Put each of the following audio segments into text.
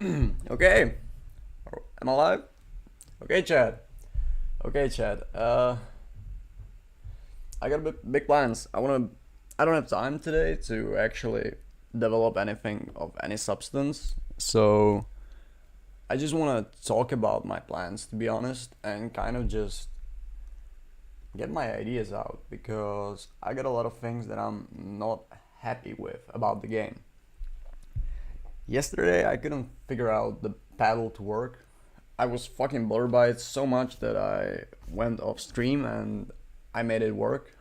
Okay, am I live? Okay, Chad. Okay, Chad. I got big plans. I don't have time today to actually develop anything of any substance. So I just want to talk about my plans, to be honest, and kind of just get my ideas out because I got a lot of things that I'm not happy with about the game. Yesterday, I couldn't figure out the paddle to work. I was fucking bothered by it so much that I went off stream and I made it work.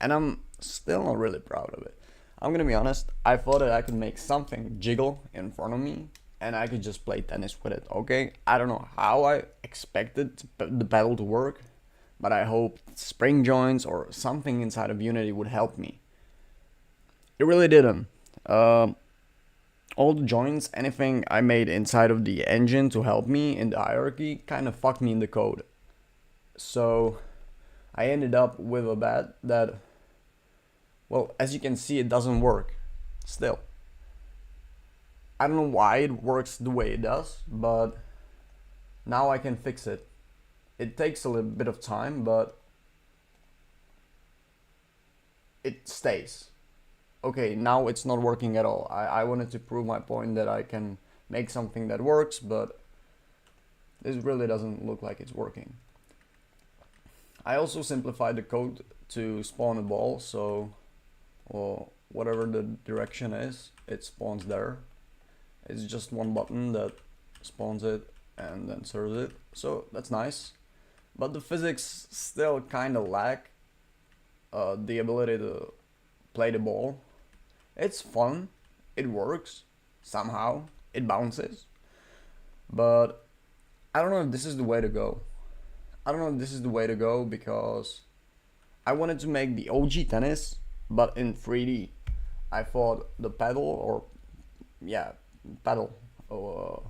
And I'm still not really proud of it. I'm gonna be honest, I thought that I could make something jiggle in front of me and I could just play tennis with it, okay? I don't know how I expected the paddle to work, but I hoped spring joints or something inside of Unity would help me. It really didn't. Um, all the joints, anything I made inside of the engine to help me in the hierarchy kind of fucked me in the code. So I ended up with a bat that, well, as you can see, it doesn't work still. I don't know why it works the way it does, but now I can fix it. It takes a little bit of time, but it stays. Okay, now it's not working at all. I wanted to prove my point that I can make something that works, but this really doesn't look like it's working. I also simplified the code to spawn a ball, so well, whatever the direction is, it spawns there. It's just one button that spawns it and then serves it, so that's nice. But the physics still kind of lack the ability to play the ball. It's fun, it works, somehow, it bounces, but I don't know if this is the way to go. I don't know if this is the way to go because I wanted to make the OG tennis, but in 3D. I thought the pedal, or yeah, pedal, or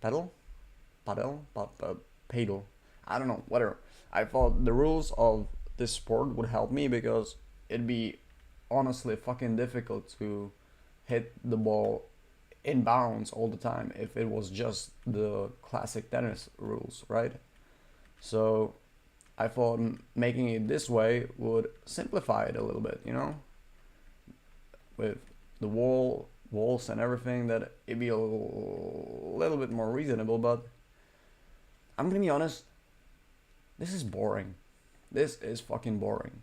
pedal, pedal, pedal. I don't know, whatever. I thought the rules of this sport would help me because it'd be honestly fucking difficult to hit the ball in bounds all the time if it was just the classic tennis rules, right? So I thought making it this way would simplify it a little bit, you know, with the walls and everything, that it'd be a little bit more reasonable. But I'm gonna be honest, this is boring. This is fucking boring.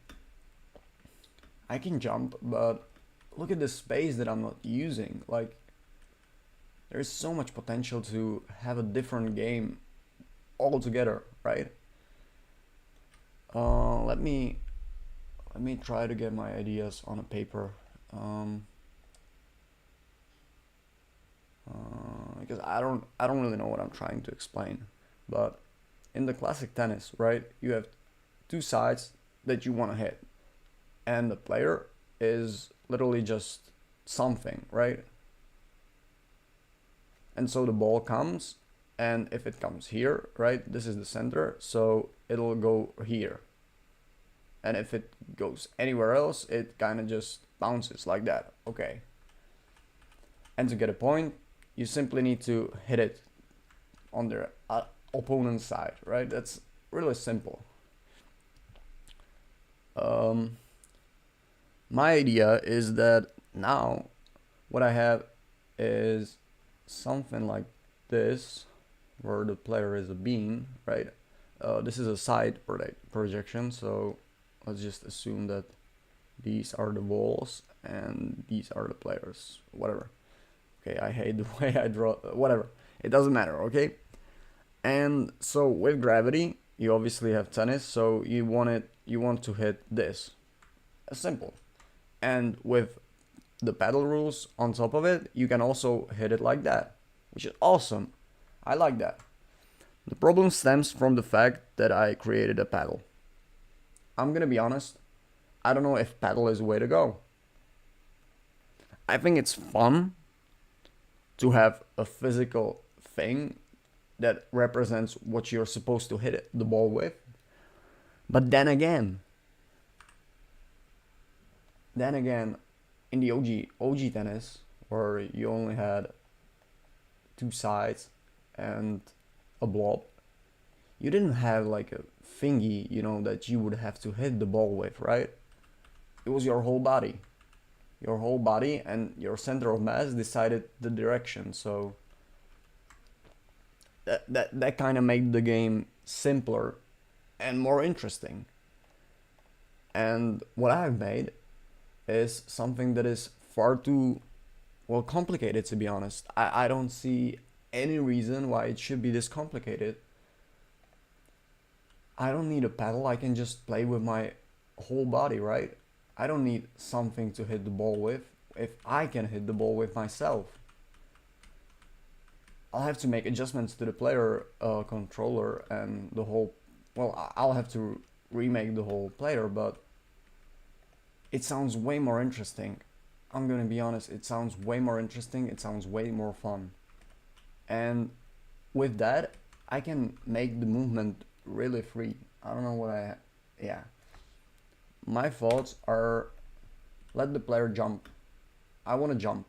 I can jump, but look at the space that I'm not using. Like, there's so much potential to have a different game altogether, right? Let me try to get my ideas on a paper. Um, because I don't really know what I'm trying to explain. But in the classic tennis, right, you have two sides that you want to hit, and the player is literally just something, right? And so the ball comes, and if it comes here, right, this is the center, so it'll go here. And if it goes anywhere else, it kind of just bounces like that. Okay. And to get a point, you simply need to hit it on the opponent's side, right? That's really simple. Um, my idea is that now what I have is something like this, where the player is a bean, right? This is a side projection, so let's just assume that these are the walls and these are the players, whatever. Okay, I hate the way I draw, whatever. It doesn't matter, okay? And so with gravity, you obviously have tennis, so you want to hit this. Simple. And with the paddle rules on top of it, you can also hit it like that, which is awesome. I like that. The problem stems from the fact that I created a paddle. I'm gonna be honest, I don't know if paddle is the way to go. I think it's fun to have a physical thing that represents what you're supposed to hit the ball with. But then again, in the OG tennis, where you only had two sides and a blob. You didn't have like a thingy, you know, that you would have to hit the ball with, right? It was your whole body. Your whole body and your center of mass decided the direction. So that kind of made the game simpler and more interesting. And what I've made is something that is far too, well, complicated, to be honest. I don't see any reason why it should be this complicated. I don't need a paddle, I can just play with my whole body, right? I don't need something to hit the ball with if I can hit the ball with myself. I'll have to make adjustments to the player controller and the whole, well, I'll have to remake the whole player, but it sounds way more interesting. I'm gonna be honest, it sounds way more interesting, it sounds way more fun. And with that, I can make the movement really free. I don't know what yeah. My thoughts are, let the player jump. I wanna jump.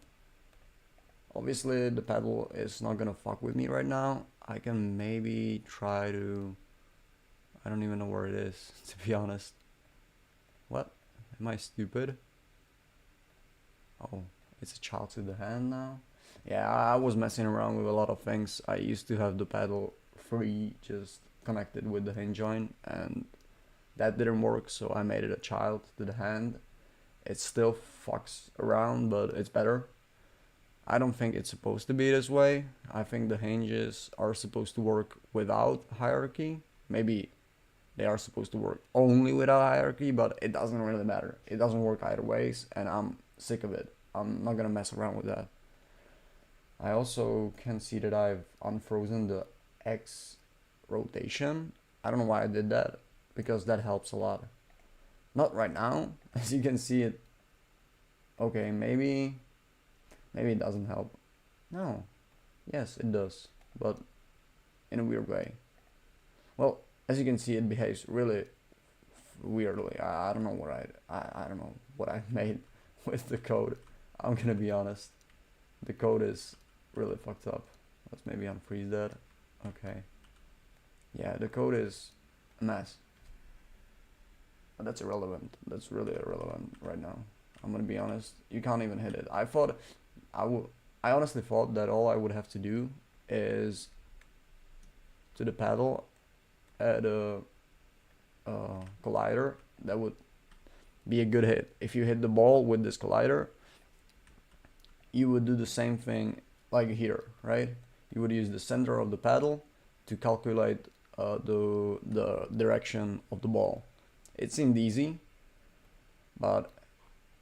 Obviously the paddle is not gonna fuck with me right now. I can maybe try to, I don't even know where it is, to be honest. What? Am I stupid? Oh, it's a child to the hand now. Yeah, I was messing around with a lot of things. I used to have the paddle free, just connected with the hinge joint, and that didn't work, so I made it a child to the hand. It still fucks around, but it's better. I don't think it's supposed to be this way. I think the hinges are supposed to work without hierarchy. Maybe they are supposed to work only without hierarchy, but it doesn't really matter. It doesn't work either ways, and I'm sick of it. I'm not gonna mess around with that. I also can see that I've unfrozen the X rotation. I don't know why I did that, because that helps a lot. Not right now, as you can see it. Okay, maybe it doesn't help. No, yes it does, but in a weird way. Well, as you can see, it behaves really weirdly. I don't know what I don't know what I made with the code. I'm gonna be honest. The code is really fucked up. Let's maybe unfreeze that. Okay. Yeah, the code is a mess. But that's irrelevant. That's really irrelevant right now. I'm gonna be honest. You can't even hit it. I honestly thought that all I would have to do is to the paddle add a collider. That would be a good hit. If you hit the ball with this collider, you would do the same thing like here, right? You would use the center of the paddle to calculate the direction of the ball. It seemed easy, but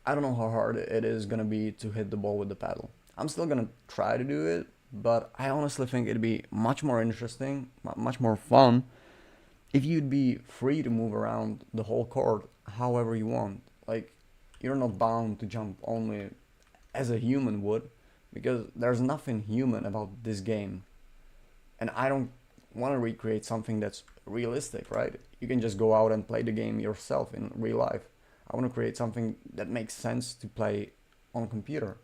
I don't know how hard it is gonna be to hit the ball with the paddle. I'm still gonna try to do it, but I honestly think it'd be much more interesting, much more fun, if you'd be free to move around the whole court however you want. Like, you're not bound to jump only as a human would, because there's nothing human about this game. And I don't want to recreate something that's realistic, right? You can just go out and play the game yourself in real life. I want to create something that makes sense to play on a computer.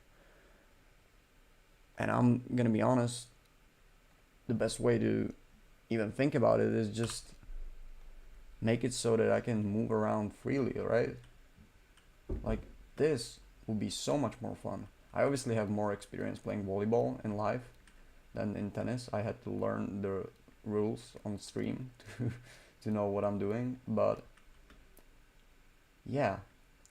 And I'm gonna be honest, the best way to even think about it is just make it so that I can move around freely, right? Like, this would be so much more fun. I obviously have more experience playing volleyball in life than in tennis. I had to learn the rules on stream to know what I'm doing, but yeah,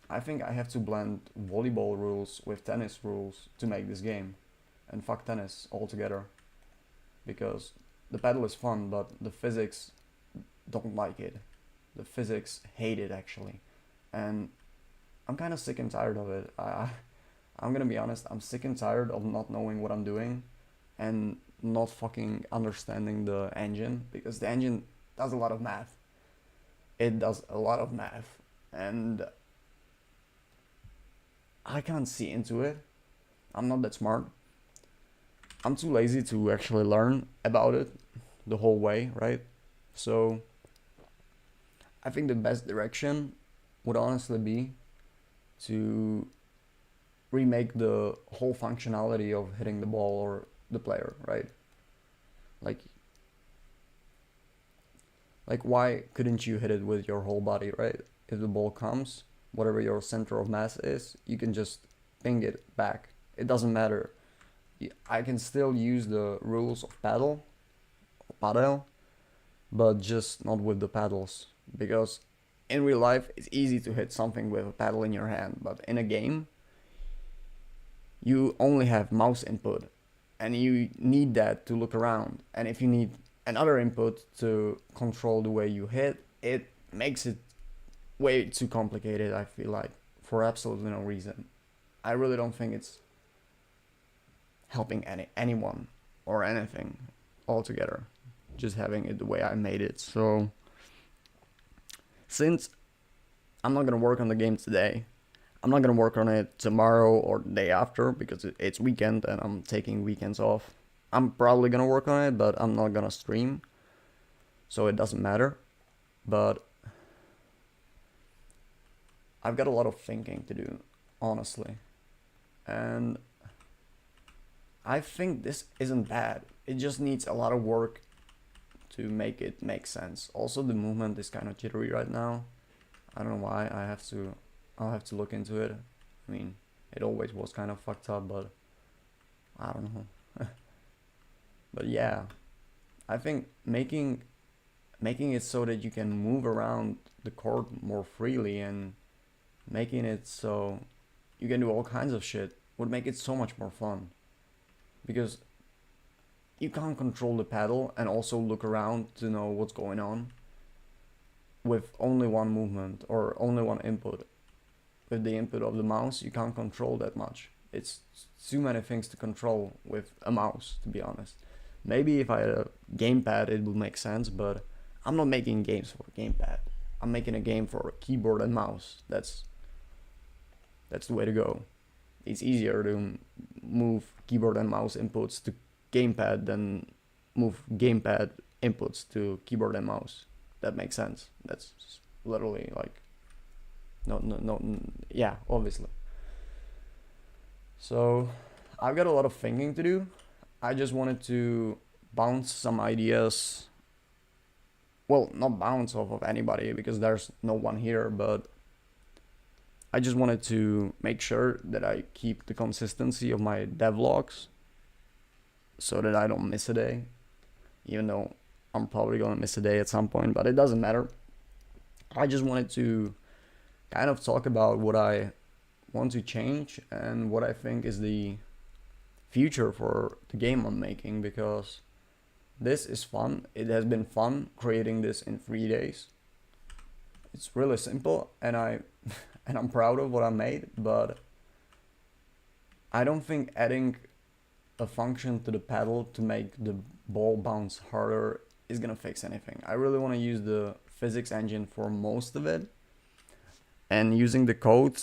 I think I have to blend volleyball rules with tennis rules to make this game, and fuck tennis altogether, because the paddle is fun, but the physics don't like it. The physics hate it, actually, and I'm kind of sick and tired of it. I'm gonna be honest, I'm sick and tired of not knowing what I'm doing and not fucking understanding the engine, because the engine does a lot of math. It does a lot of math, and I can't see into it. I'm not that smart. I'm too lazy to actually learn about it the whole way, right? So I think the best direction would honestly be to remake the whole functionality of hitting the ball, or the player, right? Like why couldn't you hit it with your whole body, right? If the ball comes, whatever your center of mass is, you can just ping it back. It doesn't matter. I can still use the rules of paddle, but just not with the paddles. Because in real life, it's easy to hit something with a paddle in your hand, but in a game, you only have mouse input, and you need that to look around. And if you need another input to control the way you hit, it makes it way too complicated, I feel like, for absolutely no reason. I really don't think it's helping anyone or anything altogether, just having it the way I made it. So since I'm not gonna work on the game today, I'm not gonna work on it tomorrow or the day after because it's weekend and I'm taking weekends off. I'm probably gonna work on it, but I'm not gonna stream, so it doesn't matter. But I've got a lot of thinking to do, honestly. And I think this isn't bad. It just needs a lot of work to make it make sense. Also, the movement is kind of jittery right now. I don't know why. I'll have to look into it. I mean, it always was kind of fucked up, but I don't know. But yeah, I think making it so that you can move around the court more freely and making it so you can do all kinds of shit would make it so much more fun. Because you can't control the paddle and also look around to know what's going on with only one movement or only one input. With the input of the mouse, you can't control that much. It's too many things to control with a mouse, to be honest. Maybe if I had a gamepad, it would make sense, but I'm not making games for a gamepad. I'm making a game for a keyboard and mouse. That's the way to go. It's easier to move keyboard and mouse inputs to gamepad than move gamepad inputs to keyboard and mouse. That makes sense. That's literally like no, yeah, obviously. So I've got a lot of thinking to do. I just wanted to bounce some ideas. Well, not bounce off of anybody because there's no one here, but I just wanted to make sure that I keep the consistency of my devlogs so that I don't miss a day, even though I'm probably gonna miss a day at some point, but it doesn't matter. I just wanted to kind of talk about what I want to change and what I think is the future for the game I'm making, because this is fun. It has been fun creating this in 3 days. It's really simple, and I'm proud of what I made, but I don't think adding a function to the paddle to make the ball bounce harder is gonna fix anything. I really want to use the physics engine for most of it, and using the code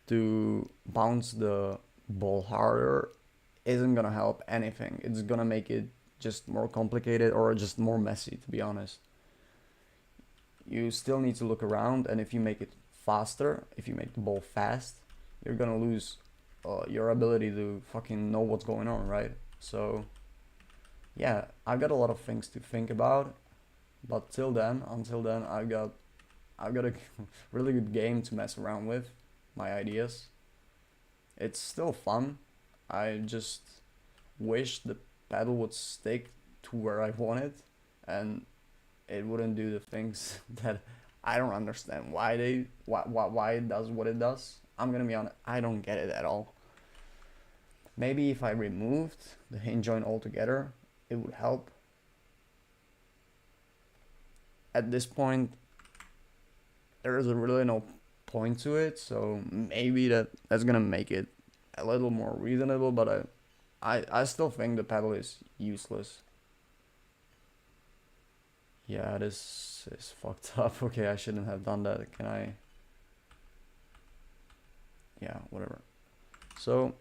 to bounce the ball harder isn't gonna help anything. It's gonna make it just more complicated or just more messy, to be honest. You still need to look around, and if you make it faster, if you make the ball fast, you're gonna lose your ability to fucking know what's going on, right? So yeah, I've got a lot of things to think about, but until then, I've got a really good game to mess around with, my ideas. It's still fun. I just wish the paddle would stick to where I want it, and it wouldn't do the things that I don't understand why it does what it does. I'm gonna be honest, I don't get it at all. Maybe if I removed the hinge joint altogether, it would help. At this point, there is really no point to it, so maybe that's gonna make it a little more reasonable, but I still think the paddle is useless. Yeah, this is fucked up. Okay, I shouldn't have done that. Can I? Yeah, whatever. So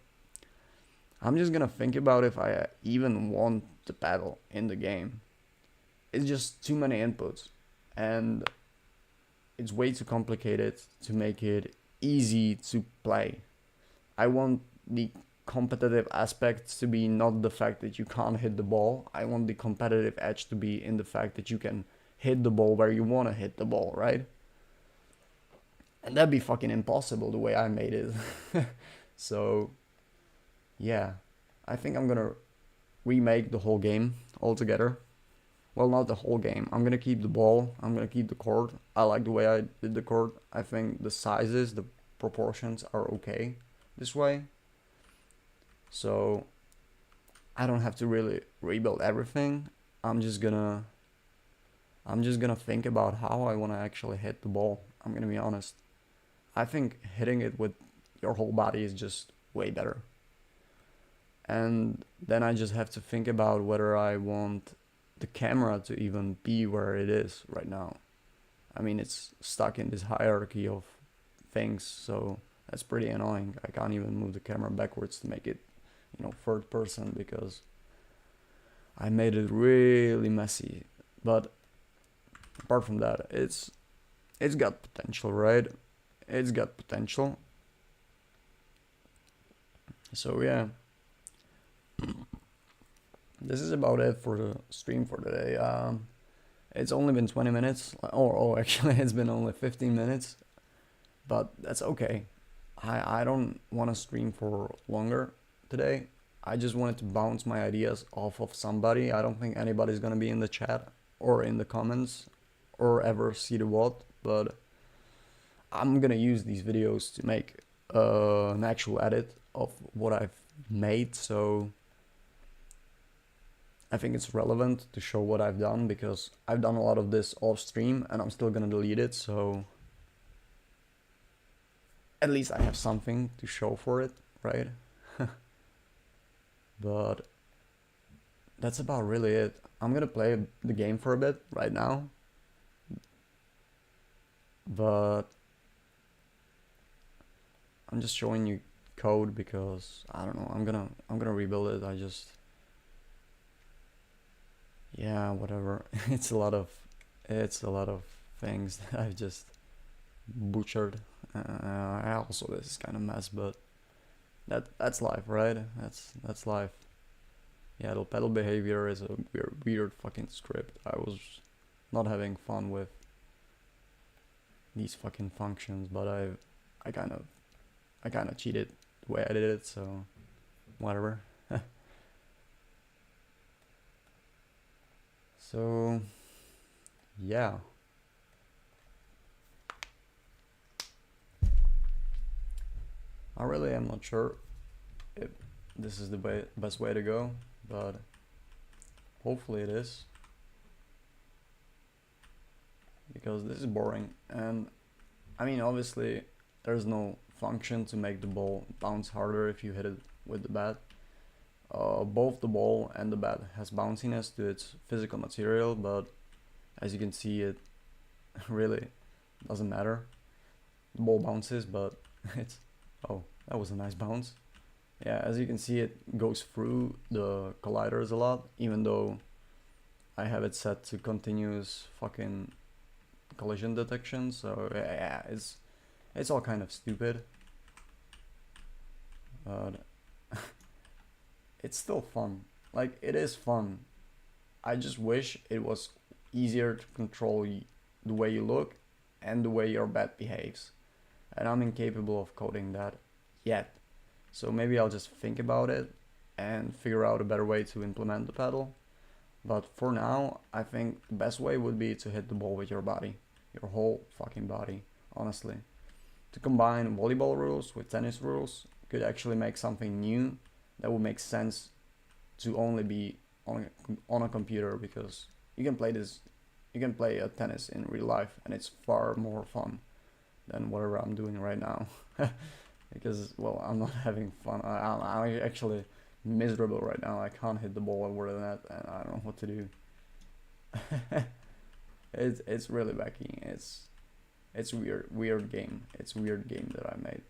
I'm just gonna think about if I even want the paddle in the game. It's just too many inputs, and it's way too complicated to make it easy to play. I want the competitive aspects to be not the fact that you can't hit the ball. I want the competitive edge to be in the fact that you can hit the ball where you want to hit the ball, right? And that'd be fucking impossible the way I made it. So, yeah, I think I'm gonna remake the whole game altogether. Well, not the whole game. I'm gonna keep the ball. I'm gonna keep the court. I like the way I did the court. I think the sizes, the proportions are okay this way. So I don't have to really rebuild everything. I'm just gonna think about how I wanna actually hit the ball. I'm gonna be honest. I think hitting it with your whole body is just way better. And then I just have to think about whether I want the camera to even be where it is right now. I mean, it's stuck in this hierarchy of things, so that's pretty annoying. I can't even move the camera backwards to make it, third person, because I made it really messy. But apart from that, it's got potential, right? It's got potential. So yeah, this is about it for the stream for today. It's only been 20 minutes, or actually it's been only 15 minutes, but that's okay. I don't want to stream for longer today. I just wanted to bounce my ideas off of somebody. I don't think anybody's gonna be in the chat or in the comments or ever see the VOD, but I'm gonna use these videos to make an actual edit of what I've made, so I think it's relevant to show what I've done, because I've done a lot of this off stream and I'm still gonna delete it, so at least I have something to show for it, right? But that's about really it. I'm gonna play the game for a bit right now, but I'm just showing you code because I don't know. I'm gonna rebuild it. Yeah, whatever. It's a lot of things that I've just butchered. Also, this is kind of mess, but that's life, right? That's life. Yeah, the pedal behavior is a weird fucking script. I was not having fun with these fucking functions, but I kind of cheated the way I did it, so whatever. So yeah, I really am not sure if this is the best way to go, but hopefully it is, because this is boring. And I mean, obviously there's no function to make the ball bounce harder if you hit it with the bat. Both the ball and the bat has bounciness to its physical material, but as you can see, it really doesn't matter. The ball bounces, but it's... oh, that was a nice bounce. Yeah, as you can see, it goes through the colliders a lot, even though I have it set to continuous fucking collision detection, so yeah, it's all kind of stupid. But it's still fun. Like, it is fun. I just wish it was easier to control the way you look and the way your bat behaves. And I'm incapable of coding that yet. So maybe I'll just think about it and figure out a better way to implement the pedal. But for now, I think the best way would be to hit the ball with your body. Your whole fucking body, honestly. To combine volleyball rules with tennis rules could actually make something new that would make sense to only be on a computer, because you can play a tennis in real life and it's far more fun than whatever I'm doing right now. Because, well, I'm not having fun. I'm actually miserable right now. I can't hit the ball over the net and I don't know what to do. It's really wacky. It's weird game. It's a weird game that I made.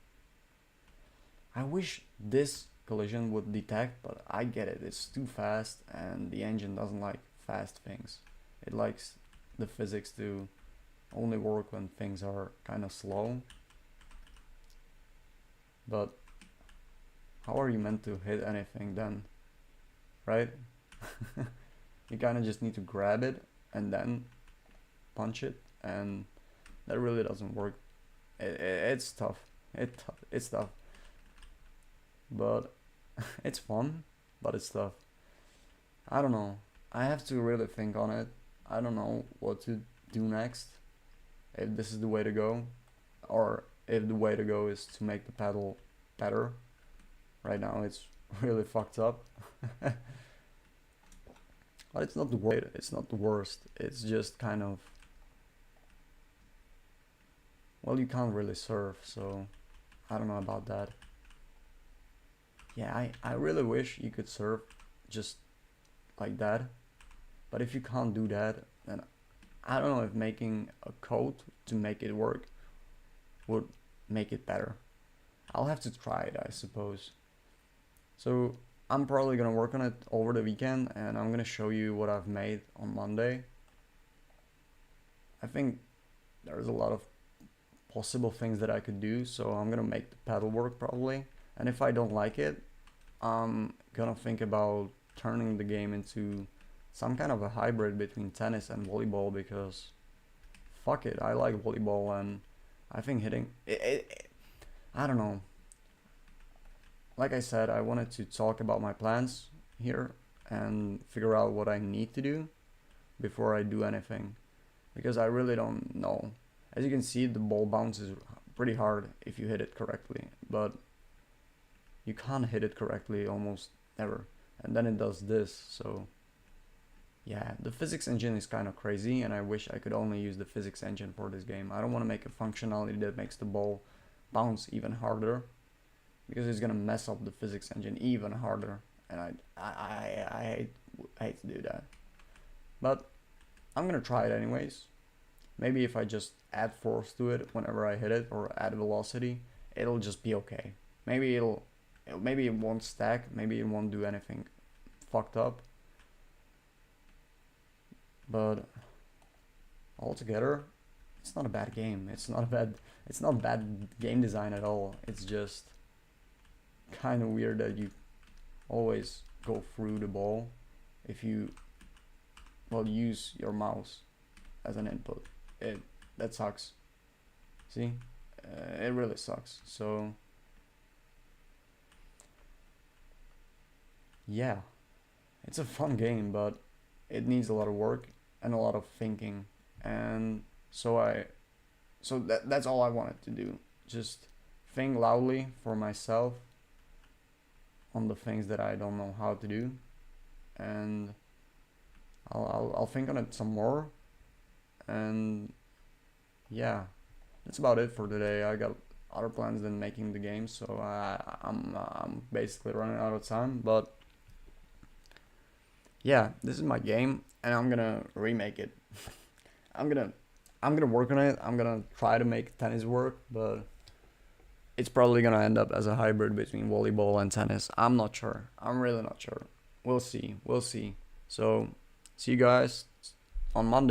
I wish this collision would detect, but I get it. It's too fast and the engine doesn't like fast things. It likes the physics to only work when things are kind of slow. But how are you meant to hit anything then, right? You kind of just need to grab it and then punch it, and that really doesn't work. It's tough. It's tough, but it's fun, but it's tough. I don't know. I have to really think on it. I don't know what to do next. If this is the way to go, or if the way to go is to make the pedal better. Right now it's really fucked up. But it's not the worst. It's not the worst. It's just kind of, well, you can't really surf, so I don't know about that. Yeah, I really wish you could surf just like that. But if you can't do that, then I don't know if making a code to make it work would make it better. I'll have to try it, I suppose. So I'm probably gonna work on it over the weekend, and I'm gonna show you what I've made on Monday. I think there's a lot of possible things that I could do, so I'm gonna make the pedal work probably. And if I don't like it, I'm gonna think about turning the game into some kind of a hybrid between tennis and volleyball, because fuck it, I like volleyball, and I think hitting I don't know. Like I said, I wanted to talk about my plans here and figure out what I need to do before I do anything, because I really don't know. As you can see, the ball bounces pretty hard if you hit it correctly, but you can't hit it correctly almost ever, and then it does this. So yeah, the physics engine is kind of crazy, and I wish I could only use the physics engine for this game. I don't want to make a functionality that makes the ball bounce even harder, because it's gonna mess up the physics engine even harder, and I hate to do that. But I'm gonna try it anyways. Maybe if I just add force to it whenever I hit it, or add velocity, it'll just be okay. Maybe maybe it won't stack, maybe it won't do anything fucked up. But altogether, it's not a bad game. It's not bad game design at all. It's just kind of weird that you always go through the ball if you, well, use your mouse as an input. That sucks. See, it really sucks. So yeah, it's a fun game, but it needs a lot of work and a lot of thinking, and so that's all I wanted to do. Just think loudly for myself on the things that I don't know how to do, and I'll think on it some more. And yeah, that's about it for today. I got other plans than making the game, so I'm basically running out of time. But yeah, this is my game, and I'm gonna remake it. I'm gonna work on it. I'm gonna try to make tennis work, but it's probably gonna end up as a hybrid between volleyball and tennis. I'm not sure. I'm really not sure. We'll see. We'll see. So see you guys on Monday.